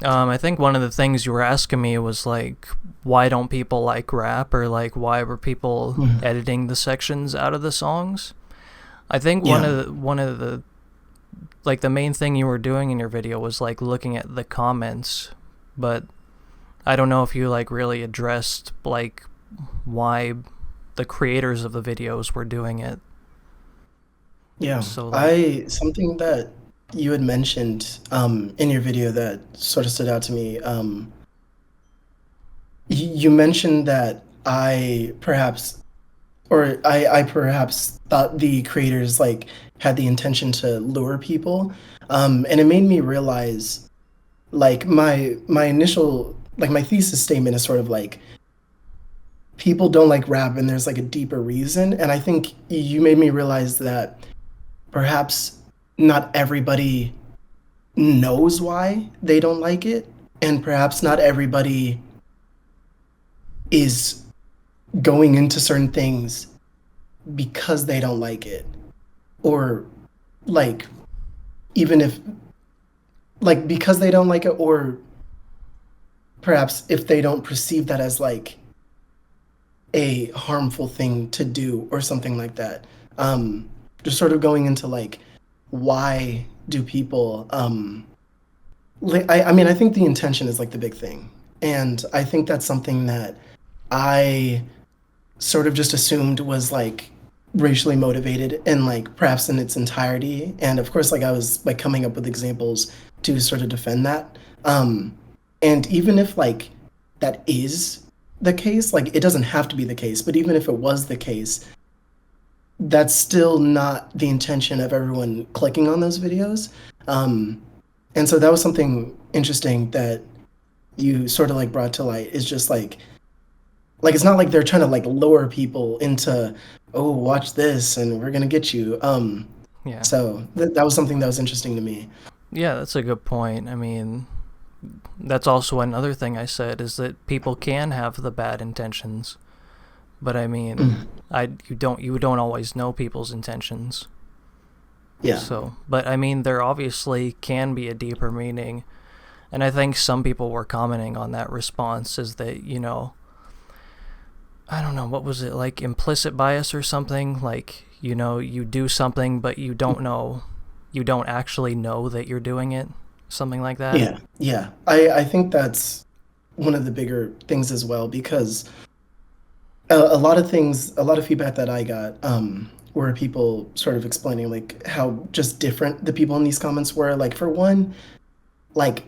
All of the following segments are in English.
I think one of the things you were asking me was like, why don't people like rap, or like why were people Mhm. editing the sections out of the songs? I think one Yeah. of the like the main thing you were doing in your video was like looking at the comments, but I don't know if you like really addressed like why the creators of the videos were doing it. Yeah. So like, I something that you had mentioned in your video that sort of stood out to me. You mentioned that I perhaps thought the creators like had the intention to lure people. And it made me realize like my initial like my thesis statement is sort of like people don't like rap and there's like a deeper reason. And I think you made me realize that perhaps not everybody knows why they don't like it, and perhaps not everybody is going into certain things because they don't like it, or like even if like because they don't like it, or perhaps if they don't perceive that as like a harmful thing to do or something like that. Just sort of going into like why do people I mean, I think the intention is like the big thing. And I think that's something that I sort of just assumed was like racially motivated and like perhaps in its entirety. And of course, like I was like coming up with examples to sort of defend that. Um, and even if like that is the case, like it doesn't have to be the case, but even if it was the case, that's still not the intention of everyone clicking on those videos. Um, and so that was something interesting that you sort of like brought to light is just like it's not like they're trying to like lure people into, oh, watch this and we're gonna get you. yeah, So that was something that was interesting to me. yeah, that's a good point. I mean, that's also another thing I said is that people can have the bad intentions, but I mean, Mm. you don't always know people's intentions. Yeah. So, but I mean, there obviously can be a deeper meaning, and I think some people were commenting on that response is that I don't know, what was it, like implicit bias or something, like you do something but you don't actually know that you're doing it, something like that. Yeah. Yeah. I think that's one of the bigger things as well because a lot of things, a lot of feedback that I got were people sort of explaining like how just different the people in these comments were. Like for one, like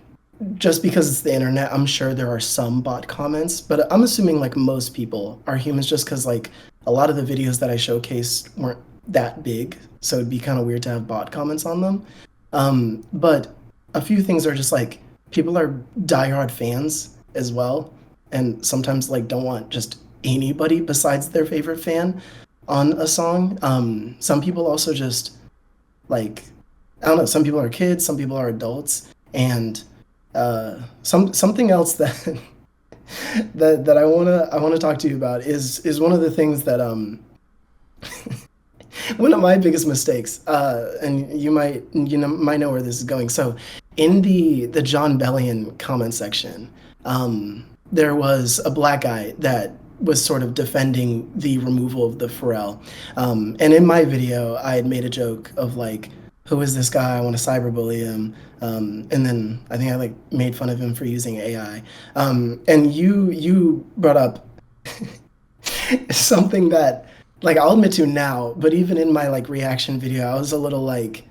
just because it's the internet, I'm sure there are some bot comments, but I'm assuming like most people are humans just because like a lot of the videos that I showcased weren't that big, so it'd be kind of weird to have bot comments on them. But a few things are just like people are diehard fans as well, and sometimes like don't want just anybody besides their favorite fan on a song. Some people also just like I don't know. Some people are kids, some people are adults, and something else that that I wanna talk to you about is one of the things that one of my biggest mistakes, and you might know where this is going. So, in the John Bellion comment section, there was a black guy that was sort of defending the removal of the pharrel. And in my video, I had made a joke of like, "Who is this guy? I want to cyberbully him." And then I think I like made fun of him for using AI. And you brought up something that like I'll admit to now, but even in my like reaction video, I was a little like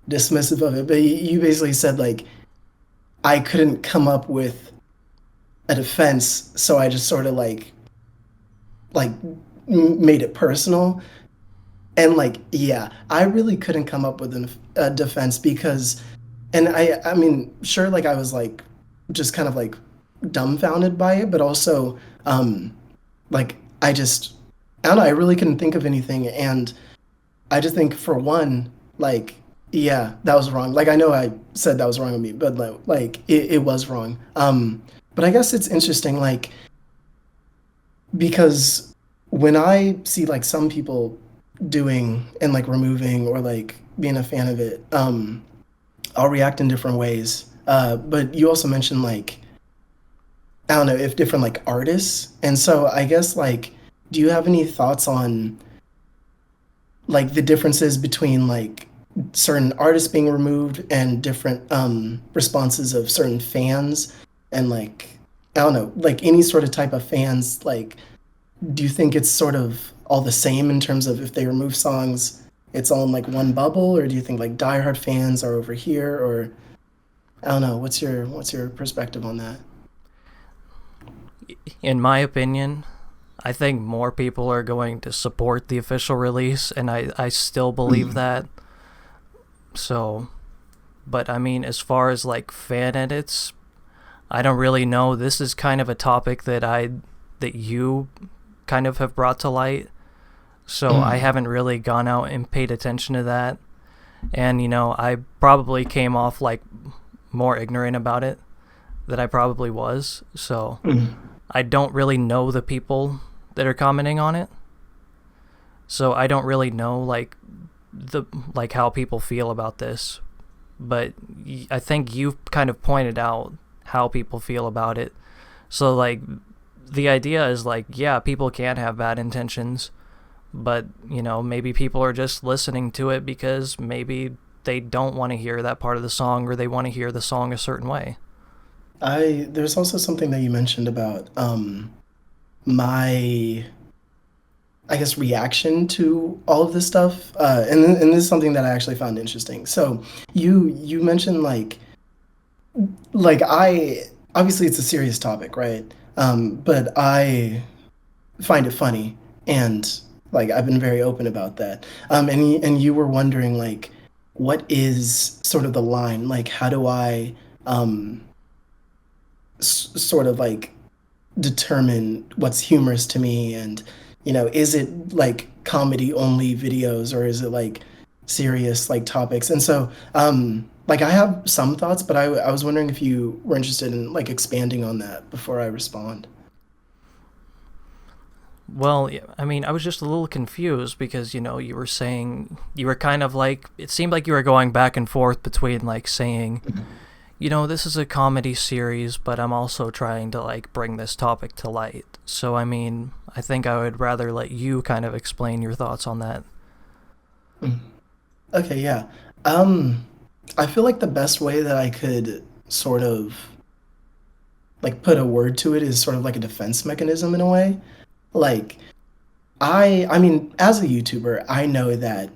dismissive of it. But you basically said like I couldn't come up with a defense, so I just sort of like made it personal. And like yeah, I really couldn't come up with a defense because, and I mean sure like I was like just kind of like dumbfounded by it, but also like I don't know, I really couldn't think of anything, and I just think for one, like, yeah, that was wrong. Like I know I said that was wrong with me, but like it was wrong. But I guess it's interesting, like, because when I see like some people doing and like removing or like being a fan of it, I'll react in different ways. But you also mentioned like I don't know if different like artists, and so I guess like, do you have any thoughts on like the differences between like certain artists being removed and different responses of certain fans and like I don't know, like any sort of type of fans, like do you think it's sort of all the same in terms of if they remove songs, it's all in like one bubble, or do you think like diehard fans are over here, or I don't know, what's your perspective on that? In my opinion, I think more people are going to support the official release, and I still believe Mm, that. So, but I mean, as far as like fan edits, I don't really know. This is kind of a topic that you kind of have brought to light. So I mm, haven't really gone out and paid attention to that. And I probably came off like more ignorant about it that I probably was. So mm. I don't really know the people that are commenting on it. So I don't really know the like how people feel about this. But I think you've kind of pointed out how people feel about it. So like the idea is like, yeah, people can have bad intentions, but maybe people are just listening to it because maybe they don't want to hear that part of the song, or they want to hear the song a certain way. I There's also something that you mentioned about my I guess reaction to all of this stuff, and this is something that I actually found interesting. So you mentioned like I obviously it's a serious topic, right? But I find it funny, and like I've been very open about that. And you were wondering like what is sort of the line? Like how do I um sort of like determine what's humorous to me, and is it like comedy only videos, or is it like serious like topics? And so like I have some thoughts, but I was wondering if you were interested in like expanding on that before I respond. Well, yeah, I mean, I was just a little confused because you were saying, you were kind of like, it seemed like you were going back and forth between like saying, this is a comedy series, but I'm also trying to like bring this topic to light. So I mean, I think I would rather let you kind of explain your thoughts on that. Mhm. Okay, yeah. um I feel like the best way that I could sort of like put a word to it is sort of like a defense mechanism in a way. Like I mean, as a YouTuber, I know that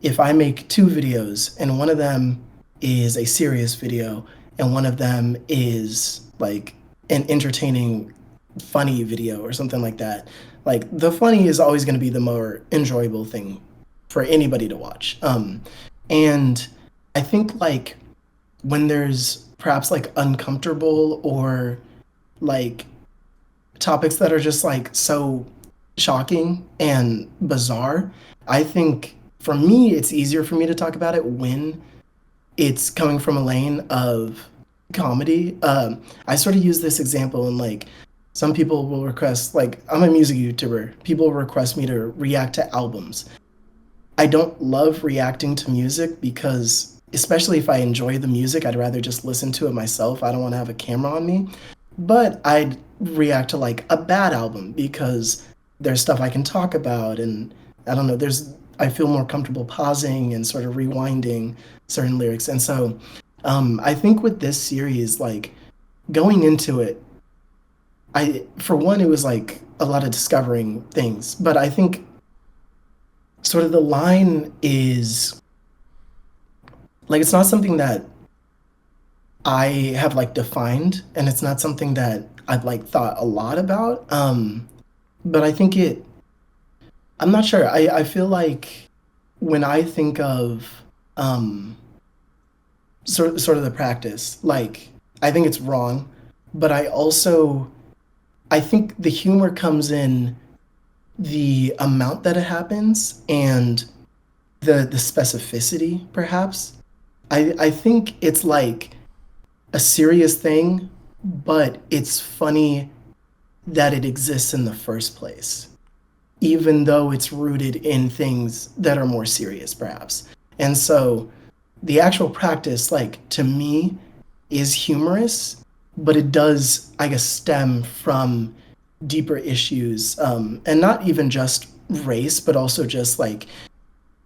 if I make two videos and one of them is a serious video and one of them is like an entertaining, funny video or something like that, like the funny is always going to be the more enjoyable thing for anybody to watch. And I think like when there's perhaps like uncomfortable or like topics that are just like so shocking and bizarre, I think for me, it's easier for me to talk about it when it's coming from a lane of comedy. I sort of use this example in like some people will request, like, I'm a music YouTuber. People request me to react to albums. I don't love reacting to music because, especially if I enjoy the music, I'd rather just listen to it myself. I don't want to have a camera on me. But I'd react to like a bad album because there's stuff I can talk about, and I don't know, I feel more comfortable pausing and sort of rewinding certain lyrics. And so I think with this series, like going into it, I for one, it was like a lot of discovering things, but I think sort of the line is like it's not something that I have like defined, and it's not something that I've like thought a lot about. But I think I'm not sure. I feel like when I think of um, sort of the practice, like I think it's wrong, but I think the humor comes in the amount that it happens and the specificity, perhaps. I think it's like a serious thing, but it's funny that it exists in the first place, even though it's rooted in things that are more serious, perhaps. And so the actual practice, like to me, is humorous, but it does, I guess, stem from deeper issues, and not even just race, but also just like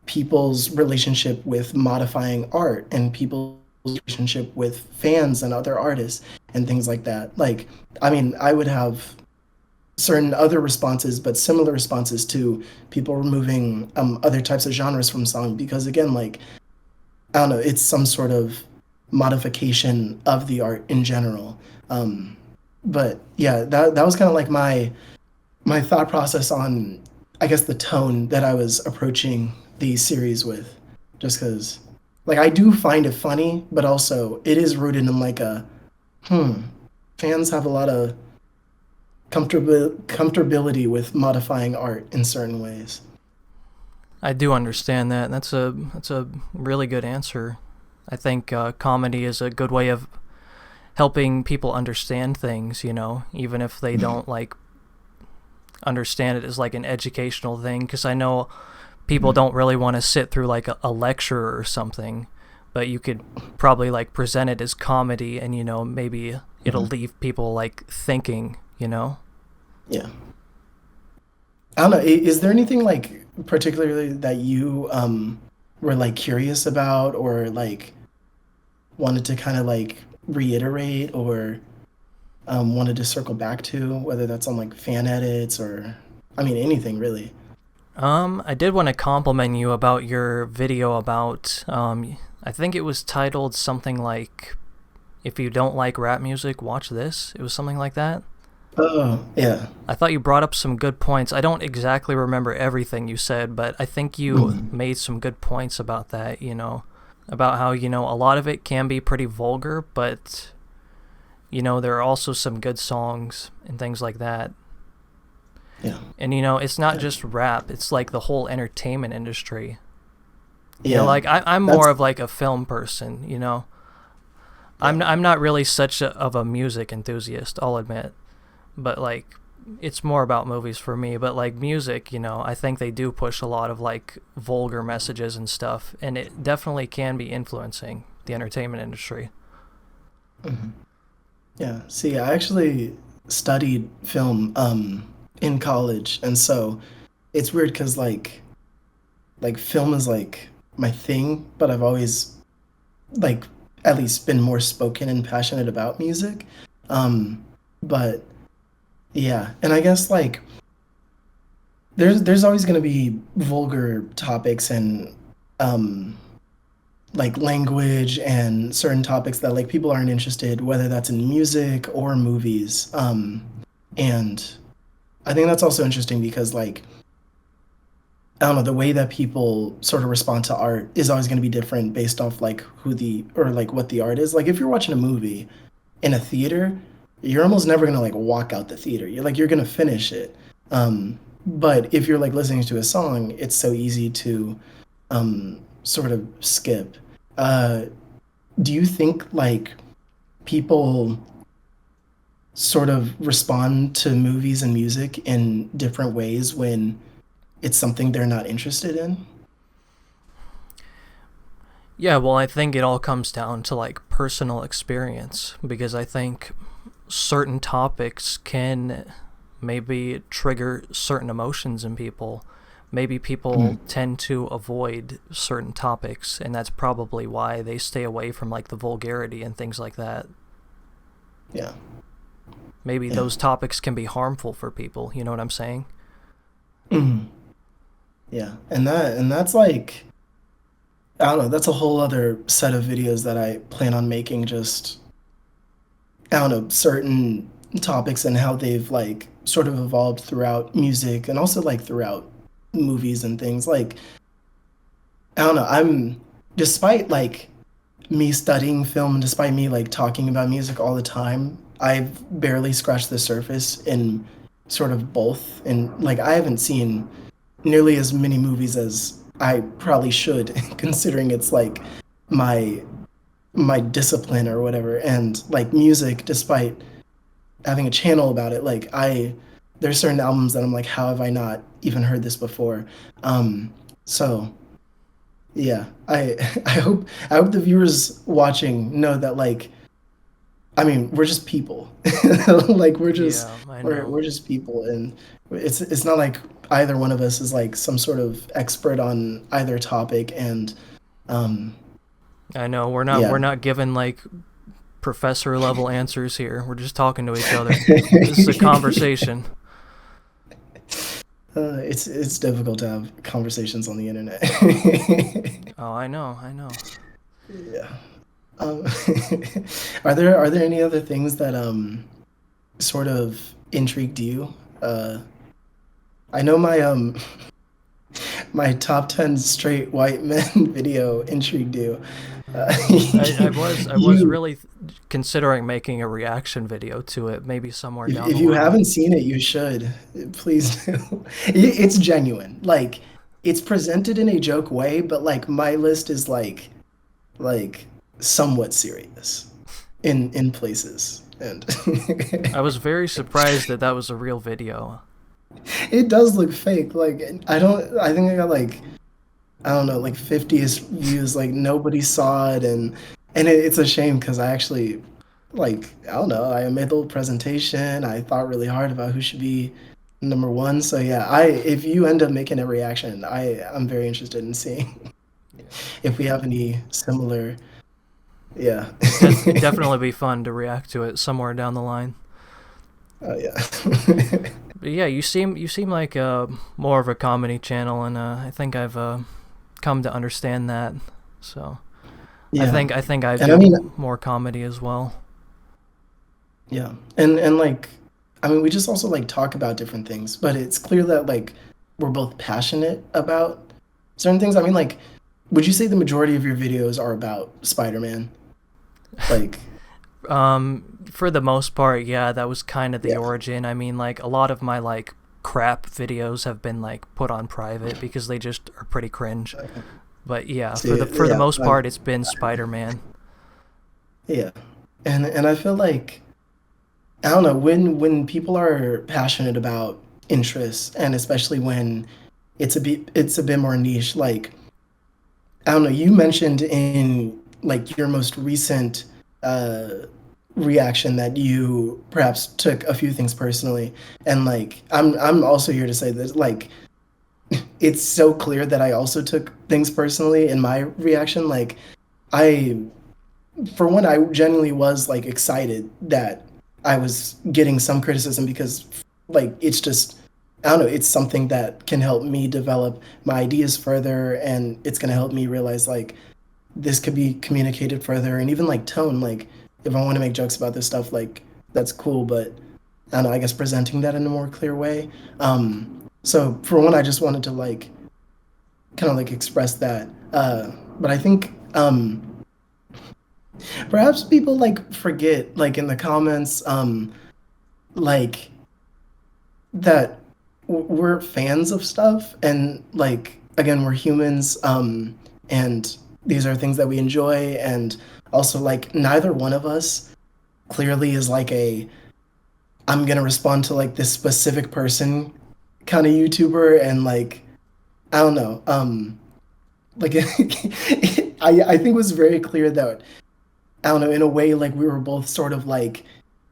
people's relationship with modifying art and people's relationship with fans and other artists and things like that. Like, I mean, I would have certain other responses, but similar responses to people removing other types of genres from song because, again, like, I don't know, it's some sort of modification of the art in general. Um, but yeah, that was kind of like my thought process on, I guess, the tone that I was approaching the series with, just because, like, I do find it funny, but also it is rooted in like a hmm. Fans have a lot of comfortability with modifying art in certain ways. I do understand that. That's a really good answer. I think comedy is a good way of helping people understand things, you know, even if they don't like understand it as like an educational thing, because I know people don't really want to sit through like a lecture or something, but you could probably like present it as comedy, and you know, maybe it'll leave people like thinking, you know. Yeah. I don't know. Is there anything like particularly that you were like curious about or like wanted to kind of like reiterate or wanted to circle back to, whether that's on like fan edits or, I mean, anything really? I did want to compliment you about your video about I think it was titled something like "If you don't like rap music, watch this." It was something like that. Oh, yeah. I thought you brought up some good points. I don't exactly remember everything you said, but I think you Mhm. made some good points about that, you know, about how, you know, a lot of it can be pretty vulgar, but, you know, there are also some good songs and things like that. Yeah. And, you know, it's not Yeah. just rap, it's like the whole entertainment industry. You know, Yeah. like I'm more That's, of like a film person, you know. yeah. I'm not really such of a music enthusiast, I'll admit. But like it's more about movies for me, but like music, you know, I think they do push a lot of like vulgar messages and stuff, and it definitely can be influencing the entertainment industry. Mhm. Yeah. See, I actually studied film in college, and so it's weird because like film is like my thing, but I've always like at least been more spoken and passionate about music. Um, but yeah, and I guess like there's always going to be vulgar topics and um like language and certain topics that like people aren't interested, whether that's in music or movies. And I think that's also interesting because like I don't know, the way that people sort of respond to art is always going to be different based off like who the or like what the art is. Like if you're watching a movie in a theater, you're almost never going to like walk out the theater. You're going to finish it. But if you're like listening to a song, it's so easy to sort of skip. Uh, do you think like people sort of respond to movies and music in different ways when it's something they're not interested in? Yeah, well, I think it all comes down to like personal experience, because I think certain topics can maybe trigger certain emotions in people. Maybe people Mhm. tend to avoid certain topics, and that's probably why they stay away from like the vulgarity and things like that. Yeah. Maybe Yeah. those topics can be harmful for people, you know what I'm saying? Mhm. Yeah. And that's like I don't know, that's a whole other set of videos that I plan on making, just I don't know, certain topics and how they've like sort of evolved throughout music and also like throughout movies and things. Like I don't know, I'm despite like me studying film, despite me like talking about music all the time, I've barely scratched the surface in sort of both. And like I haven't seen nearly as many movies as I probably should, considering it's like my my discipline or whatever. And like music, despite having a channel about it, like I there's certain albums that I'm like, how have I not even heard this before? So yeah, I I hope the viewers watching know that like I mean, we're just people. Like Yeah, I know. we're just people, and it's not like either one of us is like some sort of expert on either topic, and um, I know. We're yeah. not given like professor level answers here. We're just talking to each other. This is a conversation. It's difficult to have conversations on the internet. Oh, I know. I know. Yeah. Um, are there any other things that sort of intrigued you? I know my my top 10 straight white men video intrigued you. I was You really considering making a reaction video to it, maybe somewhere down if the you line. haven't seen it, you should. Please do. It's genuine. Like it's presented in a joke way, but like my list is like somewhat serious in places. And I was very surprised that that was a real video. it does look fake. Like I think I got like I don't know, like 50 views, like nobody saw it, and it's a shame because I actually like I don't know, I made the whole presentation. I thought really hard about who should be number one. So yeah, I if you end up making a reaction, I'm very interested in seeing Yeah. if we have any similar. Yeah. It'd definitely be fun to react to it somewhere down the line. Oh yeah. But yeah, you seem like more of a comedy channel, and I think I've come to understand that. So Yeah. I think I And I mean, do more comedy as well. yeah. And like I mean, we just also like talk about different things, but it's clear that like we're both passionate about certain things. I mean, like would you say the majority of your videos are about Spider-Man? Like, For the most part, yeah, that was kind of the yeah. origin. I mean, like a lot of my like crap videos have been like put on private because they just are pretty cringe. But yeah, See, for the yeah, most part, it's been Spider-Man. yeah. And I feel like I don't know when people are passionate about interests, and especially when it's a bit more niche. Like I don't know, you mentioned in like your most recent uh, reaction that you perhaps took a few things personally, and like I'm also here to say that like it's so clear that I also took things personally in my reaction. Like I for one, I genuinely was like excited that I was getting some criticism because like it's just I don't know, it's something that can help me develop my ideas further, and it's going to help me realize like this could be communicated further, and even like tone, like if I want to make jokes about this stuff, like that's cool, but I don't know, I guess presenting that in a more clear way. So for one, I just wanted to like kind of like express that. But I think perhaps people like forget like in the comments like that we're fans of stuff, and like again we're humans, and these are things that we enjoy, and also like neither one of us clearly is like a I'm gonna respond to like this specific person kind of YouTuber, and like I don't know, like I think it was very clear that I don't know, in a way, like we were both sort of like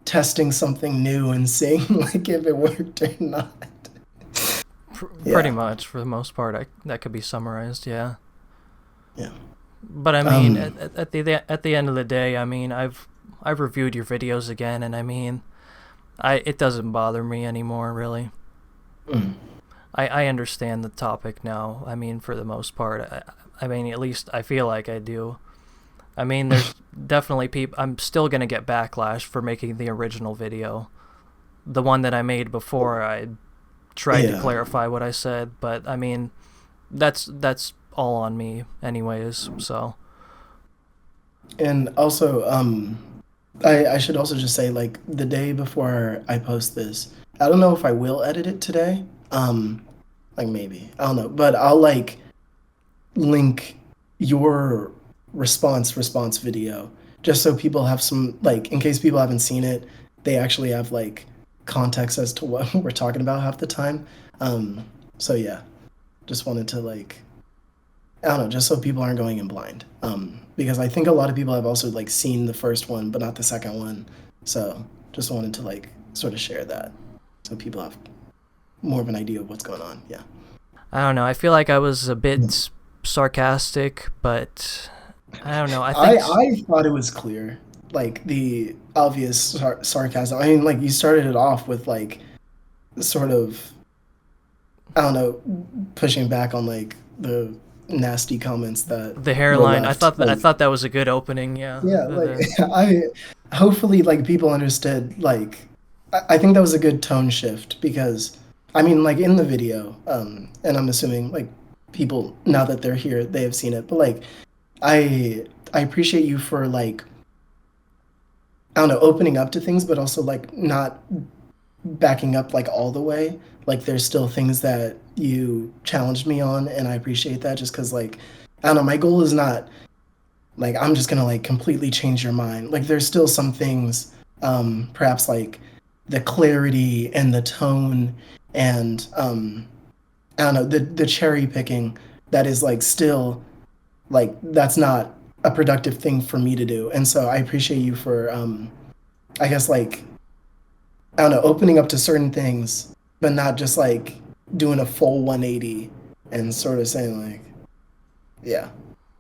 testing something new and seeing like if it worked or not. Pretty Yeah, much, for the most part, that could be summarized. Yeah. yeah. But I mean, Um, at the end of the day, I mean, I've reviewed your videos again, and I mean, I it doesn't bother me anymore, really. mm, I understand the topic now. I mean, for the most part, I mean, at least I feel like I do. I mean, there's definitely people. I'm still gonna get backlash for making the original video, the one that I made before I tried to yeah, clarify what I said. But I mean, that's all on me, anyways. So and also, I should also just say like the day before I post this, I don't know if I will edit it today. Like maybe I don't know, but I'll like link your response video just so people have some like in case people haven't seen it, they actually have like context as to what we're talking about half the time. So yeah, just wanted to like I don't know, just so people aren't going in blind. Because I think a lot of people have also like seen the first one, but not the second one. So just wanted to like sort of share that, so people have more of an idea of what's going on. Yeah. I don't know. I feel like I was a bit sarcastic, but I don't know. I think I thought it was clear, like the obvious sarcasm. I mean, like you started it off with like sort of, I don't know, pushing back on like the nasty comments that the were hairline. I left. thought I Like, thought that was a good opening. Yeah. yeah, like I hopefully like people understood. Like, I think that was a good tone shift because I mean, like in the video, and I'm assuming like people now that they're here, they have seen it, but like I appreciate you for like, I don't know, opening up to things, but also like not backing up like all the way. Like there's still things that you challenged me on, and I appreciate that just because like, I don't know, my goal is not like I'm just gonna like completely change your mind. Like there's still some things, perhaps like the clarity and the tone and I don't know, the cherry picking that is like still like that's not a productive thing for me to do. And so I appreciate you for I guess like I don't know, opening up to certain things, but not just like doing a full 180 and sort of saying like, yeah,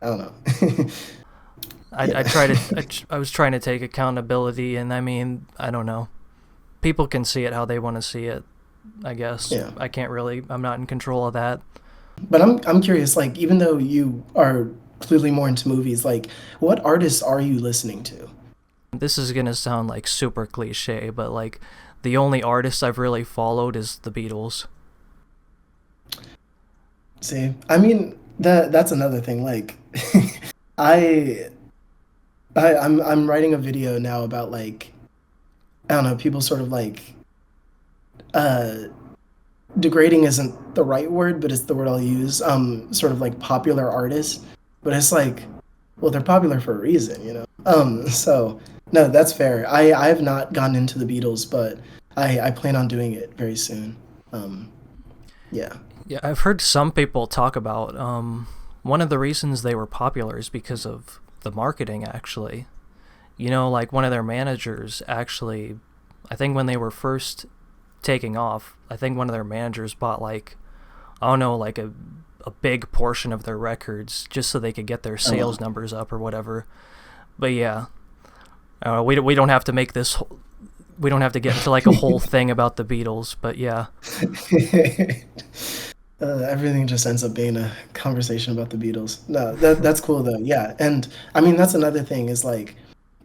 I don't know. Yeah. I try to. I was trying to take accountability, and I mean, I don't know. People can see it how they want to see it. I guess Yeah. I can't really. I'm not in control of that. But I'm curious, like even though you are clearly more into movies, like what artists are you listening to? This is gonna sound like super cliche, but like the only artist I've really followed is the Beatles. See, I mean that's another thing. Like I I'm writing a video now about like I don't know, people sort of like uh degrading isn't the right word, but it's the word I'll use. Sort of like popular artists, but it's like, well, they're popular for a reason, you know. So no, that's fair. I have not gotten into the Beatles, but I plan on doing it very soon. Um, yeah. Yeah, I've heard some people talk about one of the reasons they were popular is because of the marketing. Actually, you know, like one of their managers actually, I think when they were first taking off, I think one of their managers bought like I don't know, like a big portion of their records just so they could get their Oh sales well. numbers up or whatever. But yeah, we don't have to make this. We don't have to get into like a whole thing about the Beatles. But yeah, Everything just ends up being a conversation about the Beatles. No, that's cool though. Yeah, and I mean that's another thing is like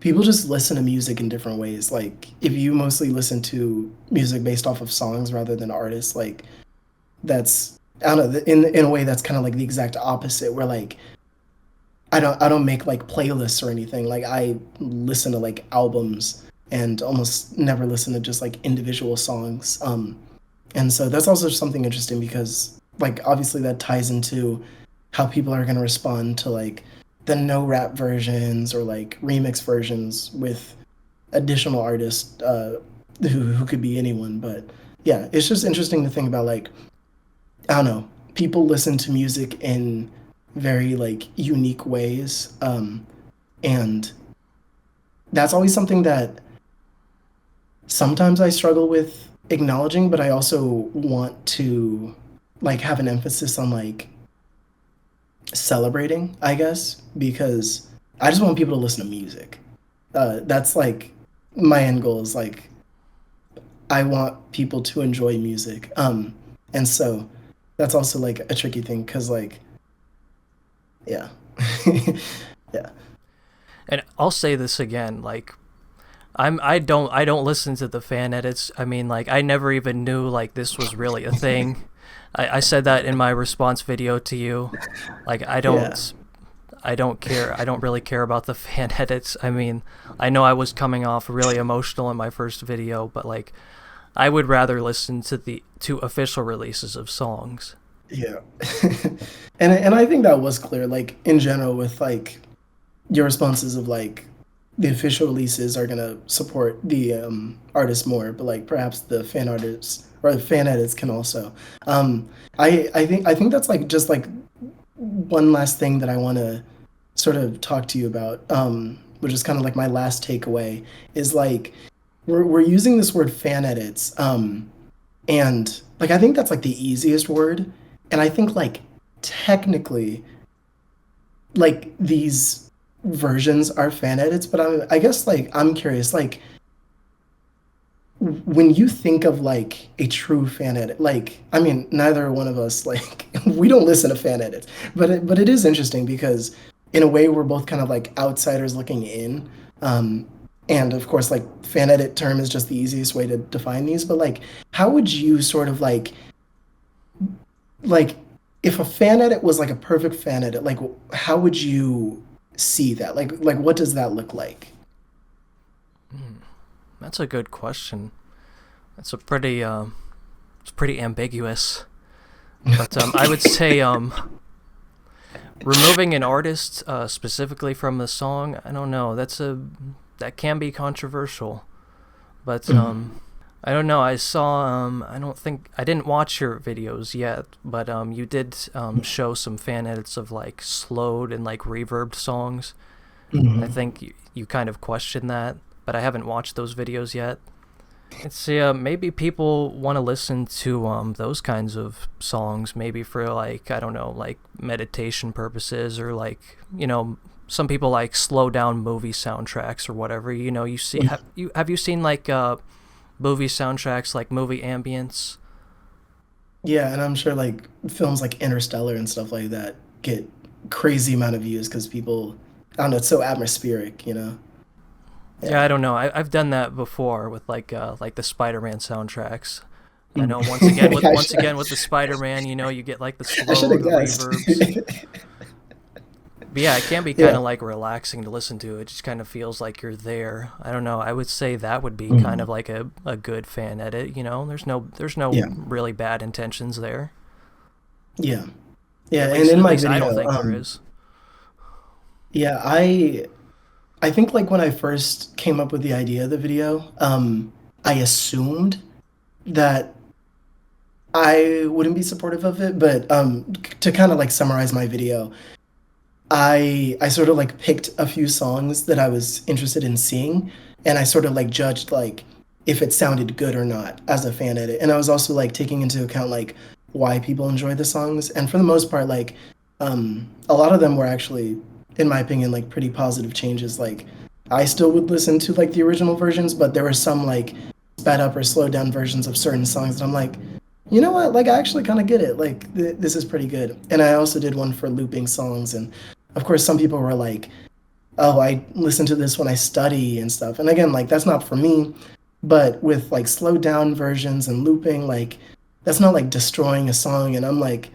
people just listen to music in different ways. Like if you mostly listen to music based off of songs rather than artists, like that's I don't know in a way that's kind of like the exact opposite. Where like I don't make like playlists or anything. Like I listen to like albums and almost never listen to just like individual songs. And so that's also something interesting because like obviously that ties into how people are going to respond to like the no rap versions or like remix versions with additional artists who could be anyone. But yeah, it's just interesting to think about like I don't know, people listen to music in very like unique ways, and that's always something that sometimes I struggle with acknowledging, but I also want to like have an emphasis on like celebrating, I guess, because I just want people to listen to music. That's like my end goal is like I want people to enjoy music. And so that's also like a tricky thing because like yeah. Yeah. and I'll say this again, like I don't listen to the fan edits. I mean, like I never even knew like this was really a thing. I said that in my response video to you. Like Yeah. I don't care. I don't really care about the fan edits. I mean, I know I was coming off really emotional in my first video, but like I would rather listen to the to official releases of songs. Yeah. And I think that was clear, like in general with like your responses of like the official releases are gonna support the artist more, but like perhaps the fan artists or the fan edits can also. I think that's like just like one last thing that I want to sort of talk to you about, which is kind of like my last takeaway, is like we're using this word fan edits, and like I think that's like the easiest word, and I think like technically like these versions are fan edits, but I guess like I'm curious, like when you think of like a true fan edit, like I mean, neither one of us like we don't listen to fan edits, but it is interesting because in a way we're both kind of like outsiders looking in, um, and of course like fan edit term is just the easiest way to define these. But like, how would you sort of like if a fan edit was like a perfect fan edit, like how would you see that? Like what does that look like? That's a good question. It's a pretty it's pretty ambiguous. But I would say removing an artist specifically from the song, I don't know. That can be controversial. But I don't know. I saw I don't think I didn't watch your videos yet, but you did show some fan edits of like slowed and like reverbed songs. I Mhm. think you kind of questioned that, but I haven't watched those videos yet. It's maybe people want to listen to those kinds of songs, maybe for like I don't know, like meditation purposes, or like some people like slow down movie soundtracks or whatever. You see have you seen like movie soundtracks, like movie ambience? Yeah, and I'm sure like films like Interstellar and stuff like that get crazy amount of views because people, I don't know, it's so atmospheric, you know? Yeah, Yeah. I don't know. I've done that before with like the Spider-Man soundtracks. I Mm. know once I, again with the Spider-Man, you get like the I should slow, have the guessed. reverbs. But yeah, it can be kind Yeah. of like relaxing to listen to. It just kind of feels like you're there. I don't know. I would say that would be kind of Mm. like a good fan edit. There's no Yeah. really bad intentions there. Yeah. Yeah. At And least in at my least I don't video, think there is. yeah, I think like when I first came up with the idea of the video, I assumed that I wouldn't be supportive of it, but to kind of like summarize my video, I sort of like picked a few songs that I was interested in seeing, and I sort of like judged like if it sounded good or not as a fan edit. And I was also like taking into account like why people enjoy the songs. And for the most part, like a lot of them were actually, in my opinion, like pretty positive changes. Like I still would listen to like the original versions, but there were some like sped up or slowed down versions of certain songs that I'm like, you know what? Like I actually kind of get it. Like this is pretty good. And I also did one for looping songs, and of course some people were like, "Oh, I listen to this when I study and stuff." And again, like that's not for me. But with like slowed down versions and looping, like that's not like destroying a song. And I'm like,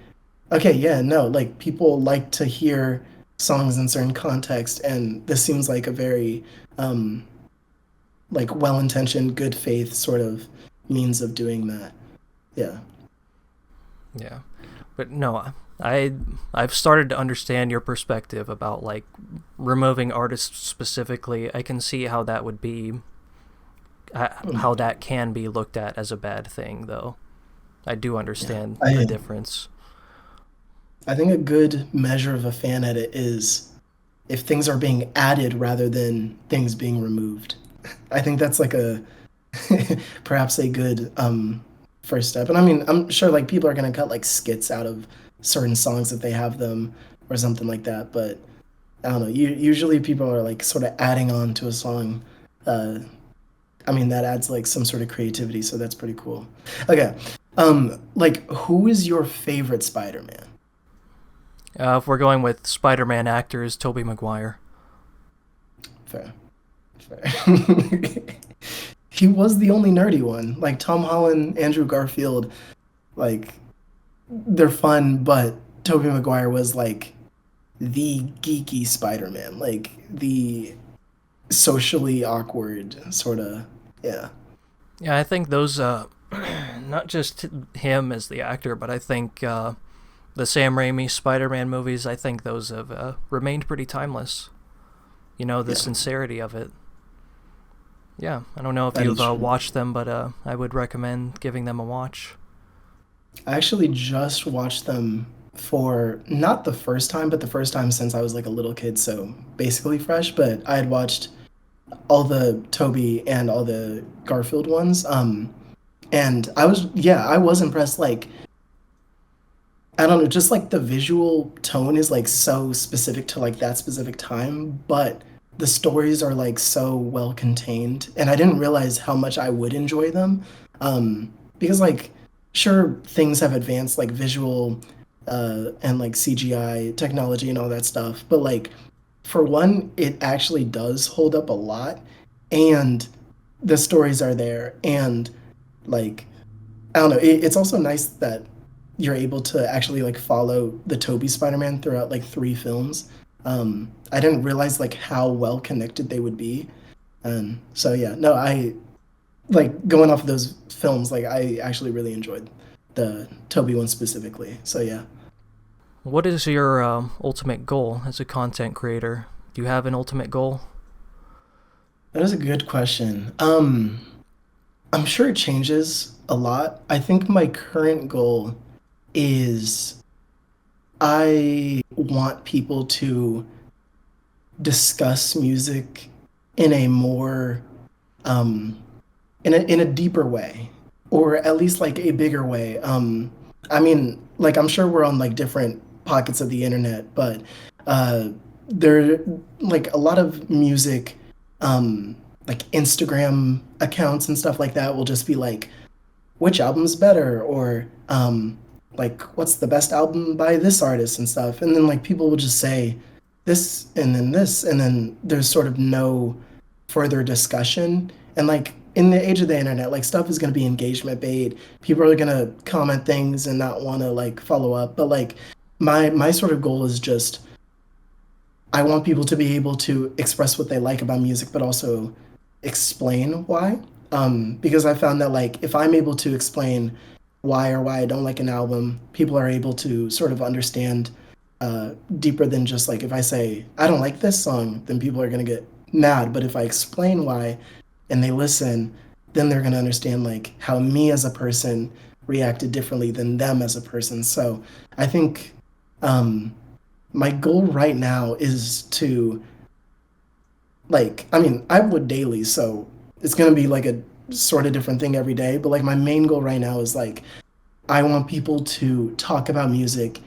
okay, yeah, no, like people like to hear songs in certain context, and this seems like a very um like well-intentioned, good faith sort of means of doing that. Yeah. Yeah, but no, I I've started to understand your perspective about like removing artists specifically. I can see how that would be, how that can be looked at as a bad thing, though. I do Yeah. understand the I difference. I think a good measure of a fan edit is if things are being added rather than things being removed. I think that's like a perhaps a good first step. And I mean, I'm sure like people are gonna cut like skits out of certain songs if they have them or something like that. But I don't know. Usually people are like sort of adding on to a song. Uh, I mean, that adds like some sort of creativity, so that's pretty cool. Okay. Like who is your favorite Spider-Man? If we're going with Spider-Man actors, Tobey Maguire. Fair. Fair. He was the only nerdy one. Like Tom Holland, Andrew Garfield, like they're fun, but Tobey Maguire was like the geeky Spider-Man, like the socially awkward sort of. Yeah. Yeah, I think those not just him as the actor, but I think the Sam Raimi Spider-Man movies. I think those have remained pretty timeless. The Yeah, sincerity of it. Yeah, I don't know if that you've is true. watched them, but I would recommend giving them a watch. I actually just watched them for not the first time, but the first time since I was like a little kid, so basically fresh. But I had watched all the Toby and all the Garfield ones. And I was impressed. Like, I don't know, just like the visual tone is like so specific to like that specific time, but the stories are like so well contained, and I didn't realize how much I would enjoy them. Because like, sure, things have advanced like visual, and like CGI technology and all that stuff, but like, for one, it actually does hold up a lot, and the stories are there, and like, I don't know. It's also nice that you're able to actually like follow the Toby Spider-Man throughout like three films. I didn't realize like how well connected they would be, and so yeah, no, I like going off of those films. Like I actually really enjoyed the Toby one specifically. So yeah, What is your ultimate goal as a content creator? Do you have an ultimate goal? that is a good question. I'm sure it changes a lot. I think my current goal is I want people to discuss music in a more um in a deeper way, or at least like a bigger way. I mean, like I'm sure we're on like different pockets of the internet, but uh there like a lot of music, um like Instagram accounts and stuff like that will just be like, which album's better, or like what's the best album by this artist and stuff, and then like people will just say this, and then there's sort of no further discussion. And like in the age of the internet, like stuff is going to be engagement bait. People are going to comment things and not want to like follow up, but like my sort of goal is just I want people to be able to express what they like about music, but also explain why. Because I found that like if I'm able to explain why or why I don't like an album, people are able to sort of understand deeper than just like if I say I don't like this song, then people are gonna get mad. But if I explain why and they listen, then they're gonna understand like how me as a person reacted differently than them as a person. So I think um, my goal right now is to like I mean I would daily, so it's gonna be like a sort of different thing every day. But like my main goal right now is like I want people to talk about music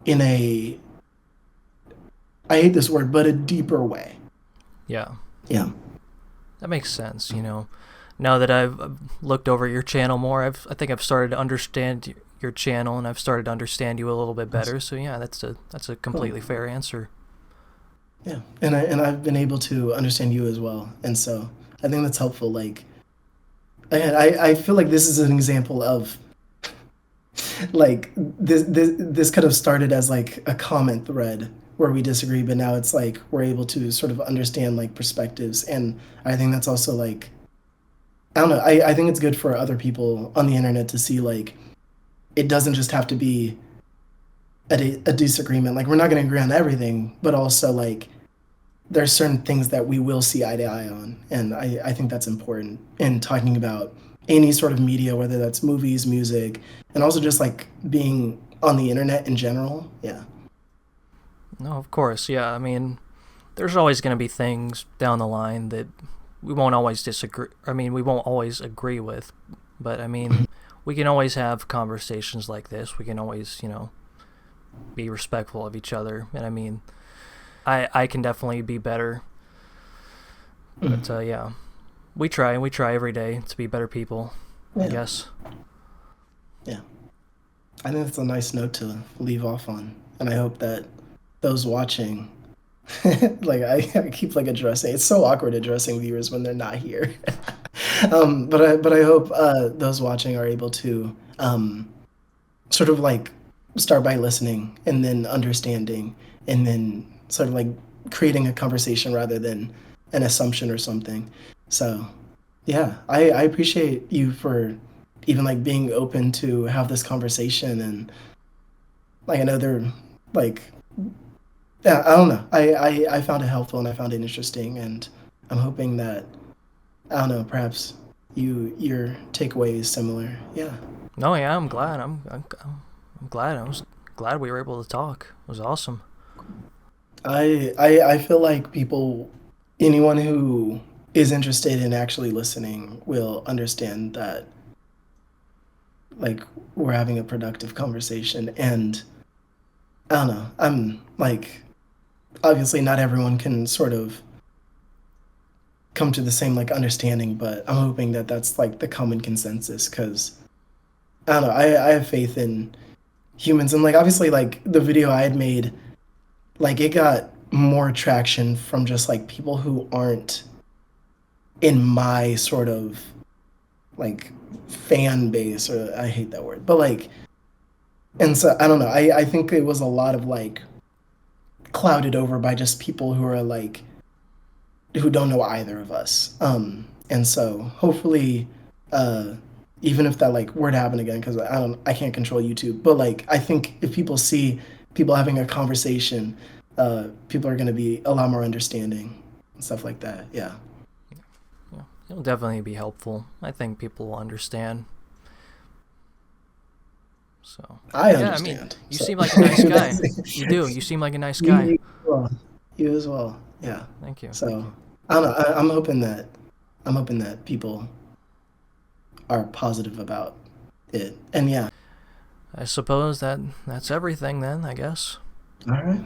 in a I hate this word, but a deeper way. Yeah, Yeah. that makes sense. Now that I've looked over your channel more, I think I've started to understand your channel, and I've started to understand you a little bit better. So yeah, that's a Cool. completely fair answer. Yeah. And I've been able to understand you as well. And so I think that's helpful. Like I feel like this is an example of like this could have started as like a comment thread where we disagree, but now it's like we're able to sort of understand like perspectives. And I think that's also like I don't know, I think it's good for other people on the internet to see like it doesn't just have to be a disagreement. Like we're not going to agree on everything, but also like there's certain things that we will see eye to eye on, and I think that's important in talking about any sort of media, whether that's movies, music, and also just like being on the internet in general. Yeah. No, of course, yeah. I mean, there's always going to be things down the line that we won't always disagree. I mean, we won't always agree with, but I mean, we can always have conversations like this. We can always, be respectful of each other. And I mean, I can definitely be better. But yeah, we try every day to be better people, I Yeah. guess. Yeah. I think that's a nice note to leave off on, and I hope that those watching like I keep like addressing it's so awkward addressing viewers when they're not here. But I hope those watching are able to sort of like start by listening and then understanding and then sort of like creating a conversation rather than an assumption or something. So yeah, I appreciate you for even like being open to have this conversation. And like I know they're like yeah, I don't know. I found it helpful and I found it interesting, and I'm hoping that I don't know, perhaps your takeaway is similar. Yeah. No, yeah, I'm glad. I'm glad. I was glad we were able to talk. It was awesome. I feel like people, anyone who is interested in actually listening will understand that like we're having a productive conversation. And I don't know, I'm like, obviously not everyone can sort of come to the same like understanding, but I'm hoping that that's like the common consensus because I don't know, I have faith in humans. And like obviously like the video I had made, like it got more traction from just like people who aren't in my sort of like fan base, or I hate that word, but like, and so I don't know, I think it was a lot of like clouded over by just people who are like who don't know either of us. And so hopefully, uh, even if that like were to happen again, because I can't control YouTube, but like I think if people see people having a conversation, people are going to be a lot more understanding and stuff like that. Yeah. Yeah, it'll definitely be helpful. I think people will understand. So, I yeah, I mean, understand. you So seem like a nice guy. You do. that's, You seem like a nice you, guy. you, as well. You as well. Yeah. Thank you. Thank So you. I don't know. I'm hoping that people are positive about it. And yeah. I suppose that's everything then, I guess. All right.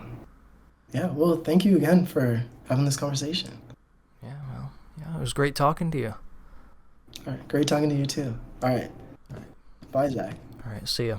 Yeah. Well, thank you again for having this conversation. Yeah, well, yeah, it was great talking to you. All right. Great talking to you too. All right. All right. Bye, Zach. All right, see ya.